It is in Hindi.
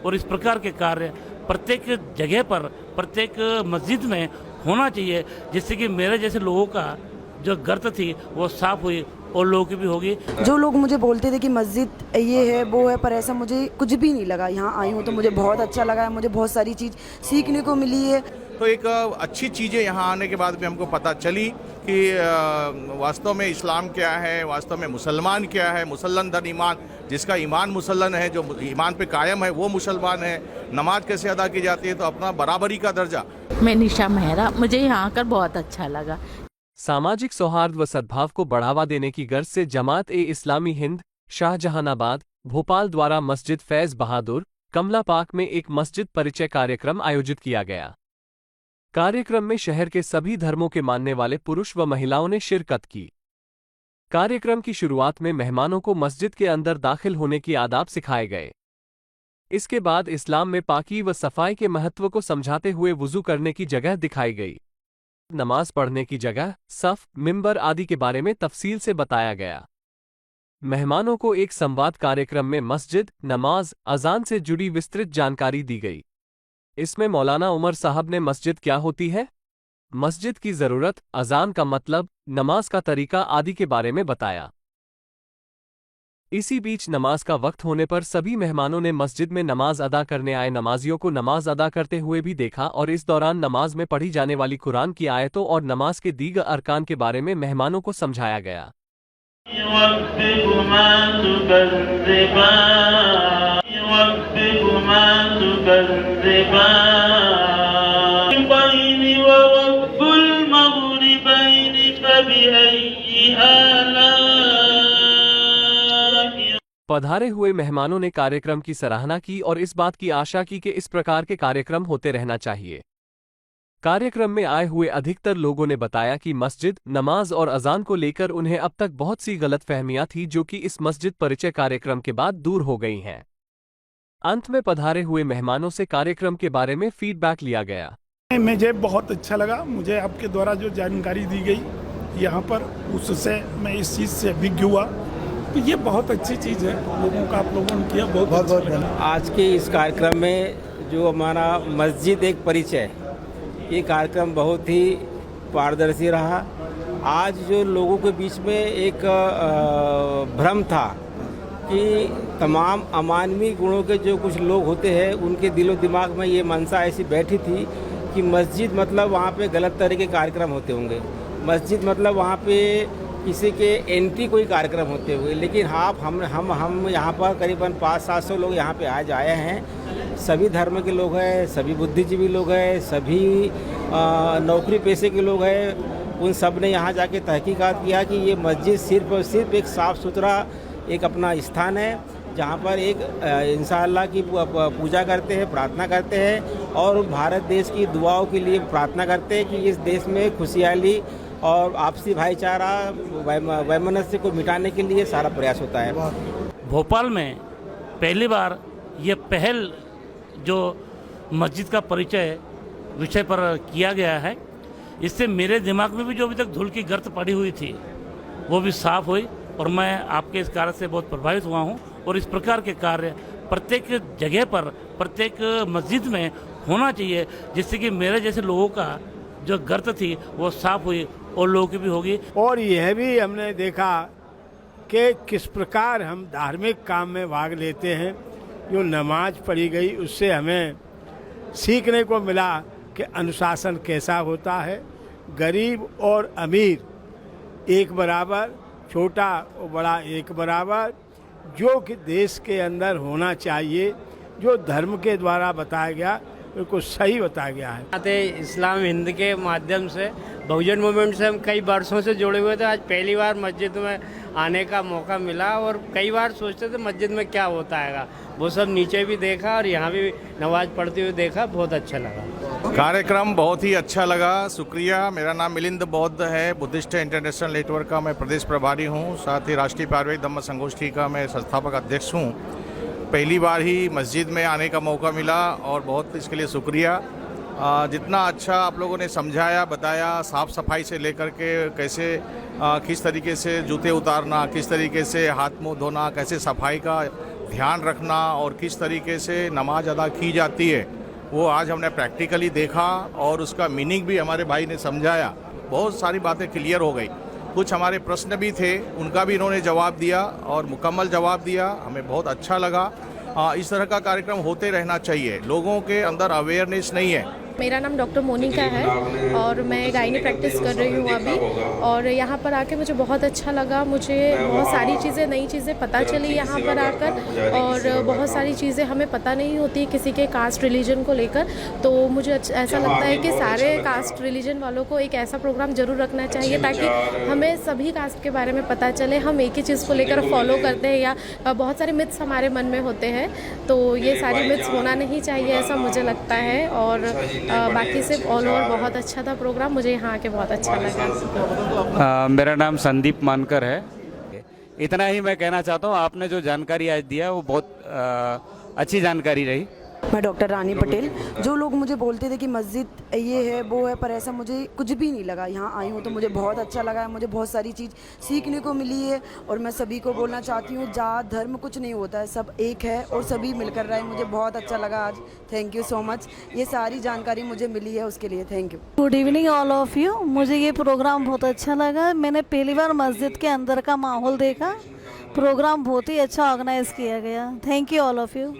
और इस प्रकार के कार्य प्रत्येक जगह पर, प्रत्येक मस्जिद में होना चाहिए, जिससे कि मेरे जैसे लोगों का जो गर्त थी वो साफ हुई और लोगों की भी होगी। जो लोग मुझे बोलते थे कि मस्जिद ये है वो है, पर ऐसा मुझे कुछ भी नहीं लगा। यहाँ आई हूँ तो मुझे बहुत अच्छा लगा है, मुझे बहुत सारी चीज़ सीखने को मिली है। तो एक अच्छी चीज़ें यहाँ आने के बाद भी हमको पता चली कि वास्तव में इस्लाम क्या है, वास्तव में मुसलमान क्या है। मुसल्लन धन ईमान, जिसका ईमान मुसल्लन है, जो ईमान पे कायम है वो मुसलमान है। नमाज कैसे अदा की जाती है, तो अपना बराबरी का दर्जा। मैं निशा मेहरा, मुझे यहाँ आकर बहुत अच्छा लगा। सामाजिक सौहार्द व सद्भाव को बढ़ावा देने की गर्ज से जमात-ए-इस्लामी हिंद शाहजहानाबाद भोपाल द्वारा मस्जिद फैज़ बहादुर कमला पाक में एक मस्जिद परिचय कार्यक्रम आयोजित किया गया। कार्यक्रम में शहर के सभी धर्मों के मानने वाले पुरुष व महिलाओं ने शिरकत की। कार्यक्रम की शुरुआत में मेहमानों को मस्जिद के अंदर दाखिल होने की आदाब सिखाए गए। इसके बाद इस्लाम में पाकी व सफाई के महत्व को समझाते हुए वुज़ू करने की जगह दिखाई गई। नमाज पढ़ने की जगह, सफ, मिंबर आदि के बारे में तफसील से बताया गया। मेहमानों को एक संवाद कार्यक्रम में मस्जिद, नमाज, अजान से जुड़ी विस्तृत जानकारी दी गई। इसमें मौलाना उमर साहब ने मस्जिद क्या होती है, मस्जिद की ज़रूरत, अजान का मतलब, नमाज का तरीका आदि के बारे में बताया। इसी बीच नमाज का वक्त होने पर सभी मेहमानों ने मस्जिद में नमाज अदा करने आए नमाजियों को नमाज अदा करते हुए भी देखा और इस दौरान नमाज में पढ़ी जाने वाली कुरान की आयतों और नमाज के दीगर अरकान के बारे में मेहमानों को समझाया गया। पधारे हुए मेहमानों ने कार्यक्रम की सराहना की और इस बात की आशा की कि इस प्रकार के कार्यक्रम होते रहना चाहिए। कार्यक्रम में आए हुए अधिकतर लोगों ने बताया कि मस्जिद, नमाज और अजान को लेकर उन्हें अब तक बहुत सी गलतफहमियां थी, जो कि इस मस्जिद परिचय कार्यक्रम के बाद दूर हो गई हैं। अंत में पधारे हुए मेहमानों से कार्यक्रम के बारे में फीडबैक लिया गया। मुझे बहुत अच्छा लगा। मुझे आपके द्वारा जो जानकारी दी गई यहाँ पर, उससे मैं इस चीज़ से अभिज्ञ हुआ। तो ये बहुत अच्छी चीज़ है, लोगों का आप लोगों ने किया, बहुत अच्छा लगा। आज के इस कार्यक्रम में जो हमारा मस्जिद एक परिचय, ये कार्यक्रम बहुत ही पारदर्शी रहा। आज जो लोगों के बीच में एक भ्रम था कि तमाम अमानवी गुणों के जो कुछ लोग होते हैं, उनके दिलो दिमाग में ये मनसा ऐसी बैठी थी कि मस्जिद मतलब वहाँ पे गलत तरह के कार्यक्रम होते होंगे, मस्जिद मतलब वहाँ पे किसी के एंटी कोई कार्यक्रम होते हुए। लेकिन हाँ, हम यहाँ पर करीबन 500-700 लोग यहाँ पे आज आए हैं। सभी धर्म के लोग हैं, सभी बुद्धिजीवी लोग हैं, सभी नौकरी पेशे के लोग हैं। उन सब ने यहाँ जाके तहकीकात किया कि ये मस्जिद सिर्फ और सिर्फ एक साफ़ सुथरा एक अपना स्थान है, जहाँ पर एक इंशाअल्लाह की पूजा करते हैं, प्रार्थना करते हैं और भारत देश की दुआओं के लिए प्रार्थना करते हैं कि इस देश में खुशहाली और आपसी भाईचारा, वैमनस्य को मिटाने के लिए सारा प्रयास होता है। भोपाल में पहली बार ये पहल जो मस्जिद का परिचय विषय पर किया गया है, इससे मेरे दिमाग में भी जो अभी तक धूल की गर्त पड़ी हुई थी वो भी साफ हुई और मैं आपके इस कार्य से बहुत प्रभावित हुआ हूँ। और इस प्रकार के कार्य प्रत्येक जगह पर, प्रत्येक मस्जिद में होना चाहिए, जिससे कि मेरे जैसे लोगों का जो गर्त थी वो साफ हुई और लोगों की भी होगी। और यह भी हमने देखा कि किस प्रकार हम धार्मिक काम में भाग लेते हैं। जो नमाज पढ़ी गई उससे हमें सीखने को मिला कि अनुशासन कैसा होता है, गरीब और अमीर एक बराबर, छोटा और बड़ा एक बराबर, जो कि देश के अंदर होना चाहिए, जो धर्म के द्वारा बताया गया बिल्कुल सही बताया गया है। इस्लाम हिंद के माध्यम से, बहुजन मूवमेंट से हम कई वर्षों से जुड़े हुए थे। आज पहली बार मस्जिद में आने का मौका मिला और कई बार सोचते थे मस्जिद में क्या होता है, वो सब नीचे भी देखा और यहाँ भी नमाज पढ़ते हुए देखा, बहुत अच्छा लगा। कार्यक्रम बहुत ही अच्छा लगा, शुक्रिया। मेरा नाम मिलिंद बौद्ध है, बुद्धिस्ट इंटरनेशनल नेटवर्क का मैं प्रदेश प्रभारी हूँ, साथ ही राष्ट्रीय पारिवारिक धम्म संगोष्ठी का मैं संस्थापक अध्यक्ष हूँ। पहली बार ही मस्जिद में आने का मौका मिला और बहुत इसके लिए शुक्रिया। जितना अच्छा आप लोगों ने समझाया, बताया, साफ़ सफाई से लेकर के कैसे किस तरीके से जूते उतारना, किस तरीके से हाथ मुंह धोना, कैसे सफाई का ध्यान रखना और किस तरीके से नमाज अदा की जाती है वो आज हमने प्रैक्टिकली देखा और उसका मीनिंग भी हमारे भाई ने समझाया। बहुत सारी बातें क्लियर हो गई। कुछ हमारे प्रश्न भी थे, उनका भी इन्होंने जवाब दिया और मुकम्मल जवाब दिया। हमें बहुत अच्छा लगा। इस तरह का कार्यक्रम होते रहना चाहिए। लोगों के अंदर अवेयरनेस नहीं है। मेरा नाम डॉक्टर मोनिका है और मैं गायनी प्रैक्टिस कर रही हूँ अभी, और यहाँ पर आके मुझे बहुत अच्छा लगा। मुझे बहुत सारी चीज़ें, नई चीज़ें पता चली यहाँ पर आकर, और बहुत सारी चीज़ें हमें पता नहीं होती किसी के कास्ट रिलीजन को लेकर। तो मुझे ऐसा लगता है कि सारे कास्ट रिलीजन वालों को एक ऐसा प्रोग्राम ज़रूर रखना चाहिए ताकि हमें सभी कास्ट के बारे में पता चले। हम एक ही चीज़ को लेकर फॉलो करते हैं या बहुत सारे मिथ्स हमारे मन में होते हैं, तो ये सारी मिथ्स होना नहीं चाहिए, ऐसा मुझे लगता है। और बाकी से ऑल ओवर बहुत अच्छा था प्रोग्राम, मुझे यहाँ आके बहुत अच्छा लगा। मेरा नाम संदीप मानकर है। इतना ही मैं कहना चाहता हूँ, आपने जो जानकारी आज दिया वो बहुत अच्छी जानकारी रही। मैं डॉक्टर रानी पटेल। जो लोग मुझे बोलते थे कि मस्जिद ये है वो है, पर ऐसा मुझे कुछ भी नहीं लगा। यहाँ आई हूँ तो मुझे बहुत अच्छा लगा है, मुझे बहुत सारी चीज़ सीखने को मिली है। और मैं सभी को बोलना चाहती हूँ, जात धर्म कुछ नहीं होता है, सब एक है और सभी मिलकर रहे। मुझे बहुत अच्छा लगा आज। Thank you so much. ये सारी जानकारी मुझे मिली है, उसके लिए thank you. Good evening all of you. मुझे ये प्रोग्राम बहुत अच्छा लगा। मैंने पहली बार मस्जिद के अंदर का माहौल देखा। प्रोग्राम बहुत ही अच्छा ऑर्गेनाइज किया गया। Thank you all of you.